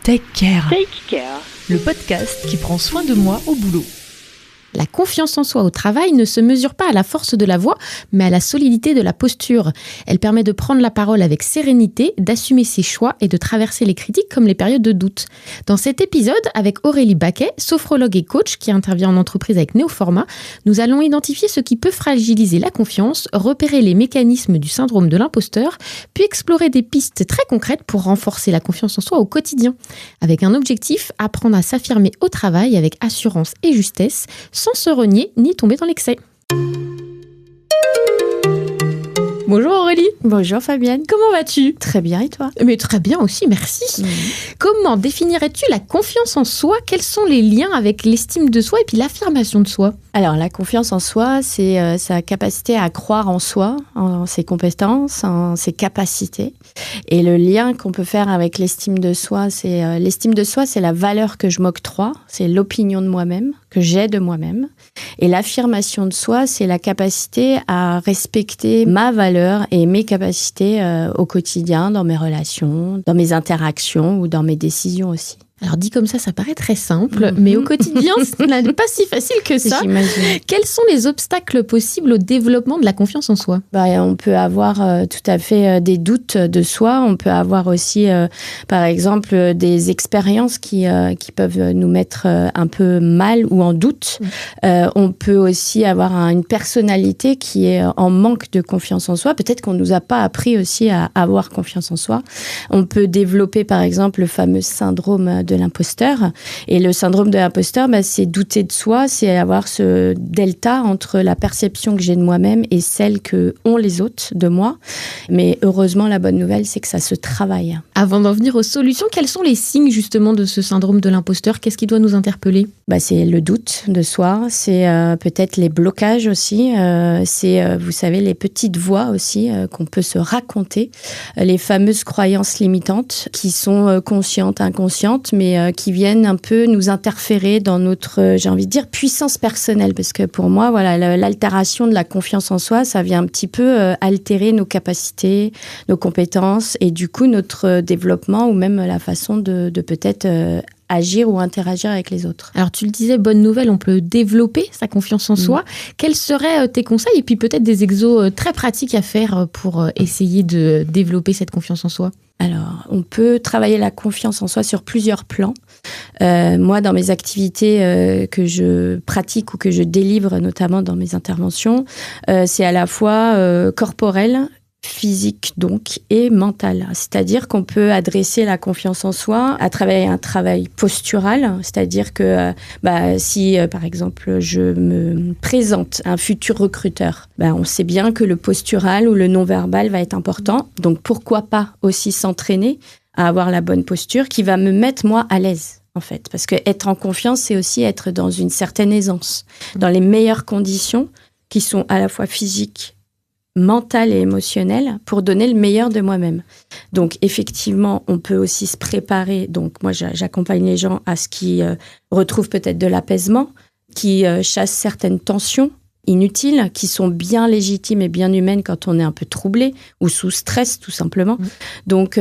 Take Care, Take Care, le podcast qui prend soin de moi au boulot. La confiance en soi au travail ne se mesure pas à la force de la voix, mais à la solidité de la posture. Elle permet de prendre la parole avec sérénité, d'assumer ses choix et de traverser les critiques comme les périodes de doute. Dans cet épisode, avec Aurélie Baquet, sophrologue et coach qui intervient en entreprise avec Néoformat, nous allons identifier ce qui peut fragiliser la confiance, repérer les mécanismes du syndrome de l'imposteur, puis explorer des pistes très concrètes pour renforcer la confiance en soi au quotidien. Avec un objectif, apprendre à s'affirmer au travail avec assurance et justesse, sans se renier ni tomber dans l'excès. Bonjour Aurélie. Bonjour Fabienne. Comment vas-tu ? Très bien et toi ? Mais très bien aussi, merci. Comment définirais-tu la confiance en soi ? Quels sont les liens avec l'estime de soi et puis l'affirmation de soi ? Alors la confiance en soi, c'est sa capacité à croire en soi, en ses compétences, en ses capacités. Et le lien qu'on peut faire avec l'estime de soi, c'est l'estime de soi, c'est la valeur que je m'octroie, c'est l'opinion de moi-même, que j'ai de moi-même. Et l'affirmation de soi, c'est la capacité à respecter ma valeur et mes capacités au quotidien, dans mes relations, dans mes interactions ou dans mes décisions aussi. Alors dit comme ça paraît très simple, mais au quotidien, ce n'est pas si facile que ça. J'imagine. Quels sont les obstacles possibles au développement de la confiance en soi ? On peut avoir tout à fait des doutes de soi. On peut avoir aussi, par exemple, des expériences qui peuvent nous mettre un peu mal ou en doute. On peut aussi avoir une personnalité qui est en manque de confiance en soi. Peut-être qu'on ne nous a pas appris aussi à avoir confiance en soi. On peut développer, par exemple, le fameux syndrome de l'imposteur. Et le syndrome de l'imposteur, c'est douter de soi, c'est avoir ce delta entre la perception que j'ai de moi-même et celle que ont les autres de moi. Mais heureusement, la bonne nouvelle, c'est que ça se travaille. Avant d'en venir aux solutions, quels sont les signes justement de ce syndrome de l'imposteur ? Qu'est-ce qui doit nous interpeller ? C'est le doute de soi, c'est peut-être les blocages aussi, c'est, vous savez, les petites voix aussi qu'on peut se raconter, les fameuses croyances limitantes qui sont conscientes, inconscientes, mais qui viennent un peu nous interférer dans notre, j'ai envie de dire, puissance personnelle. Parce que pour moi, voilà, l'altération de la confiance en soi, ça vient un petit peu altérer nos capacités, nos compétences et du coup notre développement ou même la façon de peut-être agir ou interagir avec les autres. Alors tu le disais, bonne nouvelle, on peut développer sa confiance en soi. Quels seraient tes conseils et puis peut-être des exos très pratiques à faire pour essayer de développer cette confiance en soi ? Alors, on peut travailler la confiance en soi sur plusieurs plans. Moi, dans mes activités que je pratique ou que je délivre, notamment dans mes interventions, c'est à la fois corporel, physique donc et mental. C'est-à-dire qu'on peut adresser la confiance en soi à travers un travail postural, c'est-à-dire que si par exemple je me présente un futur recruteur, on sait bien que le postural ou le non-verbal va être important. Donc pourquoi pas aussi s'entraîner à avoir la bonne posture qui va me mettre moi à l'aise en fait, parce que être en confiance, c'est aussi être dans une certaine aisance, dans les meilleures conditions qui sont à la fois physiques, mentale et émotionnelle pour donner le meilleur de moi-même. Donc effectivement, on peut aussi se préparer. Donc moi, j'accompagne les gens à ce qu'ils retrouvent peut-être de l'apaisement, qui chassent certaines tensions inutiles, qui sont bien légitimes et bien humaines quand on est un peu troublé ou sous stress tout simplement. Donc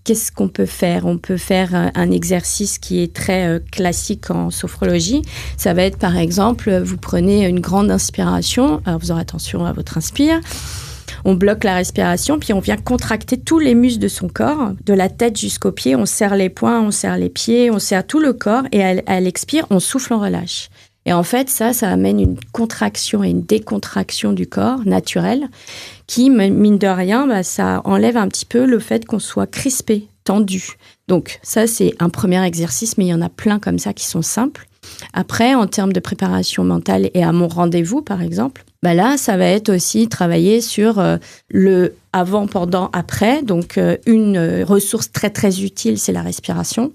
qu'est-ce qu'on peut faire ? On peut faire un exercice qui est très classique en sophrologie. Ça va être par exemple, vous prenez une grande inspiration, alors vous aurez attention à votre inspire, on bloque la respiration, puis on vient contracter tous les muscles de son corps, de la tête jusqu'aux pieds, on serre les poings, on serre les pieds, on serre tout le corps et à l'expire, on souffle, on relâche. Et en fait, ça amène une contraction et une décontraction du corps naturelle qui, mine de rien, ça enlève un petit peu le fait qu'on soit crispé, tendu. Donc ça, c'est un premier exercice, mais il y en a plein comme ça qui sont simples. Après, en termes de préparation mentale et à mon rendez-vous, par exemple, là, ça va être aussi travailler sur le avant, pendant, après. Donc, une ressource très, très utile, c'est la respiration,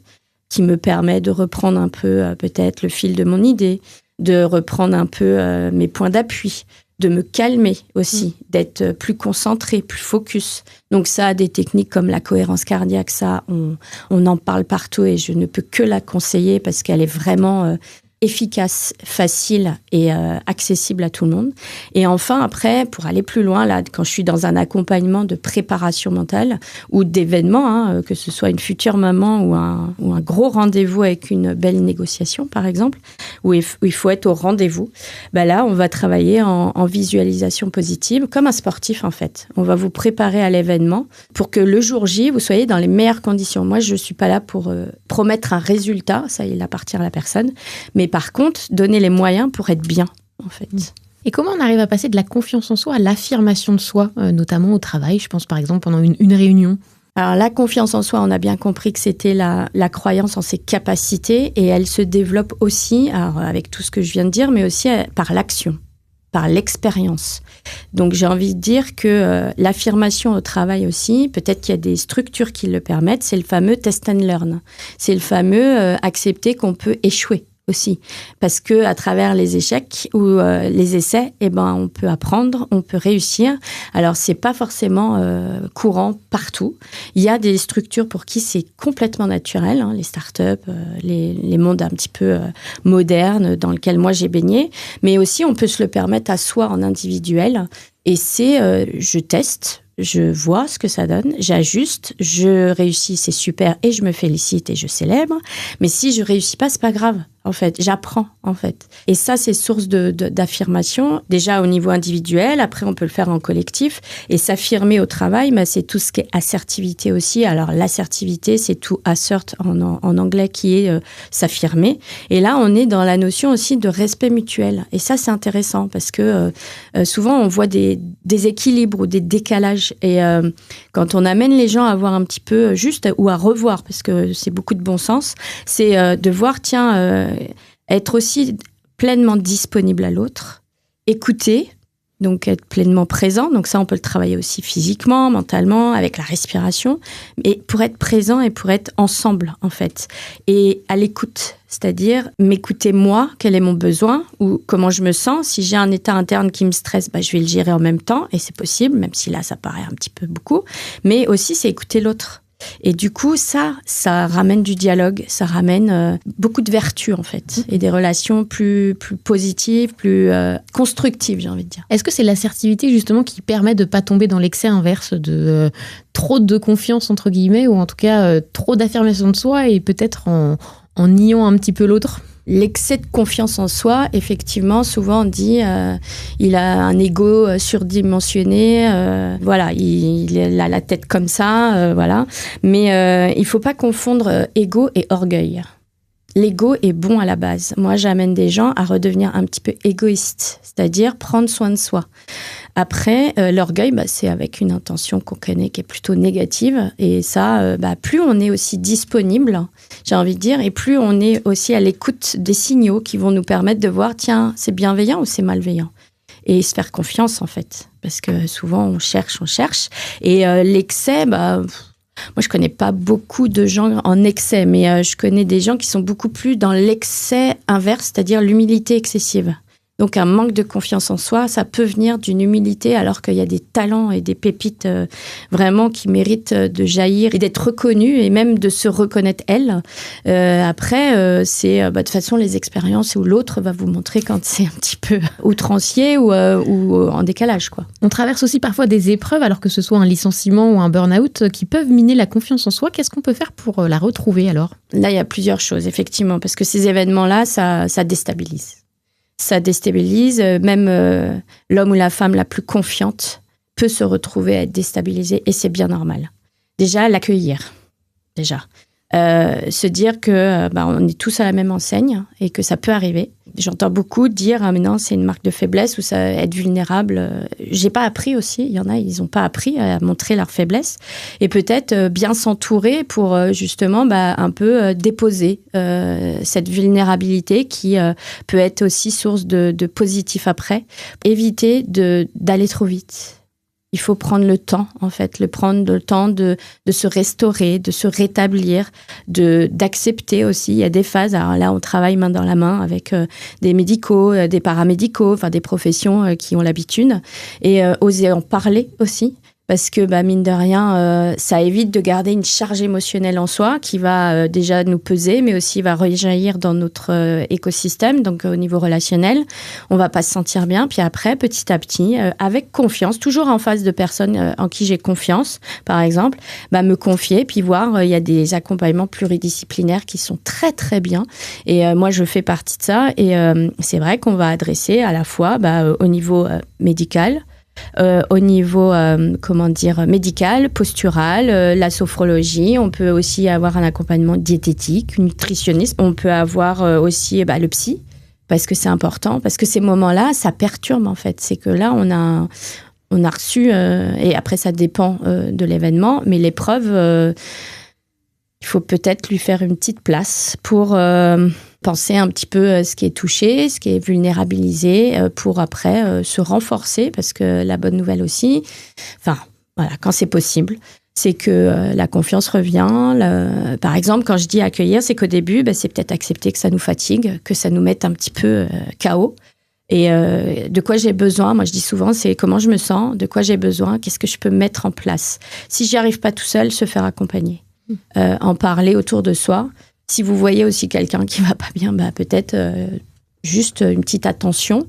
qui me permet de reprendre un peu, peut-être, le fil de mon idée, de reprendre un peu mes points d'appui, de me calmer aussi, d'être plus concentré, plus focus. Donc ça, des techniques comme la cohérence cardiaque, ça, on en parle partout et je ne peux que la conseiller parce qu'elle est vraiment efficace, facile et accessible à tout le monde. Et enfin, après, pour aller plus loin, là, quand je suis dans un accompagnement de préparation mentale ou d'événements, que ce soit une future maman ou un gros rendez-vous avec une belle négociation, par exemple, où il faut être au rendez-vous, là, on va travailler en visualisation positive, comme un sportif, en fait. On va vous préparer à l'événement pour que le jour J, vous soyez dans les meilleures conditions. Moi, je ne suis pas là pour promettre un résultat, ça, il appartient à la personne, mais par contre, donner les moyens pour être bien, en fait. Et comment on arrive à passer de la confiance en soi à l'affirmation de soi, notamment au travail, je pense par exemple pendant une réunion? Alors la confiance en soi, on a bien compris que c'était la croyance en ses capacités et elle se développe aussi, alors, avec tout ce que je viens de dire, mais aussi par l'action, par l'expérience. Donc j'ai envie de dire que l'affirmation au travail aussi, peut-être qu'il y a des structures qui le permettent, c'est le fameux test and learn. C'est le fameux accepter qu'on peut échouer aussi, parce que à travers les échecs ou les essais, on peut apprendre, on peut réussir. Alors c'est pas forcément courant partout. Il y a des structures pour qui c'est complètement naturel, les startups, les mondes un petit peu modernes dans lesquels moi j'ai baigné, mais aussi on peut se le permettre à soi en individuel. Et c'est je teste. Je vois ce que ça donne, j'ajuste, je réussis, c'est super, et je me félicite et je célèbre. Mais si je réussis pas, c'est pas grave. En fait, j'apprends, en fait. Et ça, c'est source d'affirmation, déjà au niveau individuel. Après, on peut le faire en collectif. Et s'affirmer au travail, c'est tout ce qui est assertivité aussi. Alors, l'assertivité, c'est tout assert en anglais, qui est s'affirmer. Et là, on est dans la notion aussi de respect mutuel. Et ça, c'est intéressant parce que souvent, on voit des déséquilibres ou des décalages. Et quand on amène les gens à voir un petit peu juste, ou à revoir, parce que c'est beaucoup de bon sens, c'est de voir, être aussi pleinement disponible à l'autre, écouter, donc être pleinement présent. Donc ça, on peut le travailler aussi physiquement, mentalement, avec la respiration, et pour être présent et pour être ensemble, en fait. Et à l'écoute, c'est-à-dire m'écouter moi, quel est mon besoin ou comment je me sens. Si j'ai un état interne qui me stresse, je vais le gérer en même temps, et c'est possible, même si là, ça paraît un petit peu beaucoup. Mais aussi, c'est écouter l'autre. Et du coup, ça ramène du dialogue, ça ramène beaucoup de vertus, en fait, et des relations plus positives, plus constructives, j'ai envie de dire. Est-ce que c'est l'assertivité, justement, qui permet de ne pas tomber dans l'excès inverse de trop de confiance, entre guillemets, ou en tout cas trop d'affirmation de soi et peut-être en niant un petit peu l'autre? L'excès de confiance en soi, effectivement, souvent on dit il a un ego surdimensionné, il a la tête comme ça, voilà. Mais il faut pas confondre ego et orgueil. L'ego est bon à la base. Moi, j'amène des gens à redevenir un petit peu égoïstes, c'est-à-dire prendre soin de soi. Après, l'orgueil, c'est avec une intention qu'on connaît qui est plutôt négative. Et ça, plus on est aussi disponible, j'ai envie de dire, et plus on est aussi à l'écoute des signaux qui vont nous permettre de voir, tiens, c'est bienveillant ou c'est malveillant. Et se faire confiance, en fait. Parce que souvent, on cherche. Et l'excès, moi, je connais pas beaucoup de gens en excès, mais je connais des gens qui sont beaucoup plus dans l'excès inverse, c'est-à-dire l'humilité excessive. Donc, un manque de confiance en soi, ça peut venir d'une humilité, alors qu'il y a des talents et des pépites vraiment qui méritent de jaillir et d'être reconnus et même de se reconnaître elles. Après, c'est de toute façon les expériences où l'autre va vous montrer quand c'est un petit peu outrancier ou en décalage, quoi. On traverse aussi parfois des épreuves, alors que ce soit un licenciement ou un burn-out, qui peuvent miner la confiance en soi. Qu'est-ce qu'on peut faire pour la retrouver alors? Là, il y a plusieurs choses, effectivement, parce que ces événements-là, ça déstabilise. Ça déstabilise, même l'homme ou la femme la plus confiante peut se retrouver à être déstabilisé, et c'est bien normal. Déjà, l'accueillir. Se dire que on est tous à la même enseigne et que ça peut arriver. J'entends beaucoup dire mais non, c'est une marque de faiblesse ou ça être vulnérable. J'ai pas appris aussi. Il y en a, ils ont pas appris à montrer leur faiblesse et peut-être bien s'entourer pour justement un peu déposer cette vulnérabilité qui peut être aussi source de positif après. Éviter d'aller trop vite. Il faut prendre le temps, en fait, prendre le temps de se restaurer, de se rétablir, d'accepter aussi. Il y a des phases. Alors là, on travaille main dans la main avec des médicaux, des paramédicaux, enfin des professions qui ont l'habitude. Et oser en parler aussi. parce que mine de rien, ça évite de garder une charge émotionnelle en soi qui va déjà nous peser, mais aussi va rejaillir dans notre écosystème, donc au niveau relationnel. On va pas se sentir bien. Puis après, petit à petit, avec confiance, toujours en face de personnes en qui j'ai confiance, par exemple, me confier, puis voir, il y a des accompagnements pluridisciplinaires qui sont très, très bien. Et moi, je fais partie de ça. Et c'est vrai qu'on va adresser à la fois au niveau médical, au niveau médical, postural, la sophrologie. On peut aussi avoir un accompagnement diététique, nutritionniste. On peut avoir aussi le psy, parce que c'est important, parce que ces moments-là, ça perturbe en fait. C'est que là, on a reçu, et après ça dépend de l'événement, mais l'épreuve, il faut peut-être lui faire une petite place pour penser un petit peu ce qui est touché, ce qui est vulnérabilisé, pour après se renforcer, parce que la bonne nouvelle aussi, quand c'est possible, c'est que la confiance revient. Par exemple, quand je dis accueillir, c'est qu'au début, c'est peut-être accepter que ça nous fatigue, que ça nous mette un petit peu KO. Et de quoi j'ai besoin, moi je dis souvent, c'est comment je me sens, de quoi j'ai besoin, qu'est-ce que je peux mettre en place. Si j'y arrive pas tout seul, se faire accompagner. En parler autour de soi. Si vous voyez aussi quelqu'un qui va pas bien, peut-être juste une petite attention.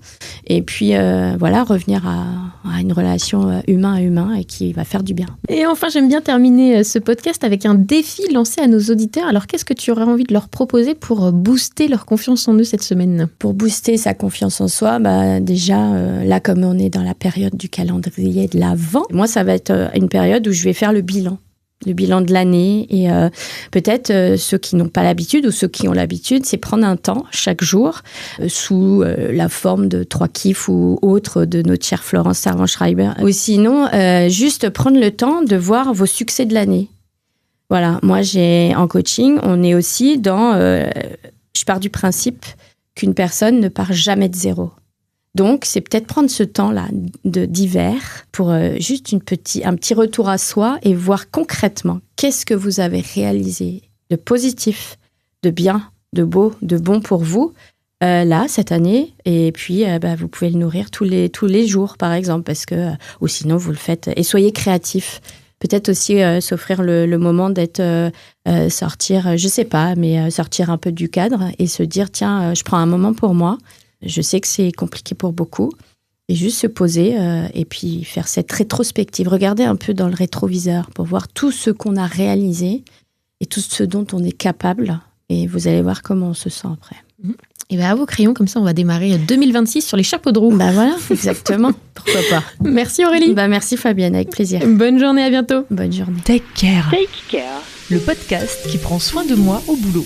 Et puis revenir à une relation humain à humain et qui va faire du bien. Et enfin, j'aime bien terminer ce podcast avec un défi lancé à nos auditeurs. Alors, qu'est-ce que tu aurais envie de leur proposer pour booster leur confiance en eux cette semaine ? Pour booster sa confiance en soi, déjà, là, comme on est dans la période du calendrier de l'Avent, moi, ça va être une période où je vais faire le bilan de l'année. Et peut-être ceux qui n'ont pas l'habitude ou ceux qui ont l'habitude, c'est prendre un temps chaque jour sous la forme de 3 kiffs ou autre de notre chère Florence Servan-Schreiber. Ou sinon, juste prendre le temps de voir vos succès de l'année. Voilà, moi, en coaching, on est aussi dans... je pars du principe qu'une personne ne part jamais de zéro. Donc, c'est peut-être prendre ce temps-là d'hiver pour juste un petit retour à soi et voir concrètement qu'est-ce que vous avez réalisé de positif, de bien, de beau, de bon pour vous, là, cette année. Et puis, vous pouvez le nourrir tous les jours, par exemple, parce que, ou sinon, vous le faites. Et soyez créatifs. Peut-être aussi s'offrir le moment d'être, sortir, je sais pas, mais sortir un peu du cadre et se dire, tiens, je prends un moment pour moi. Je sais que c'est compliqué pour beaucoup. Et juste se poser et puis faire cette rétrospective. Regarder un peu dans le rétroviseur pour voir tout ce qu'on a réalisé et tout ce dont on est capable. Et vous allez voir comment on se sent après. Et à vos crayons, comme ça, on va démarrer 2026 sur les chapeaux de roue. Voilà, exactement. Pourquoi pas. Merci Aurélie. Merci Fabienne, avec plaisir. Bonne journée, à bientôt. Bonne journée. Take Care. Le podcast qui prend soin de moi au boulot.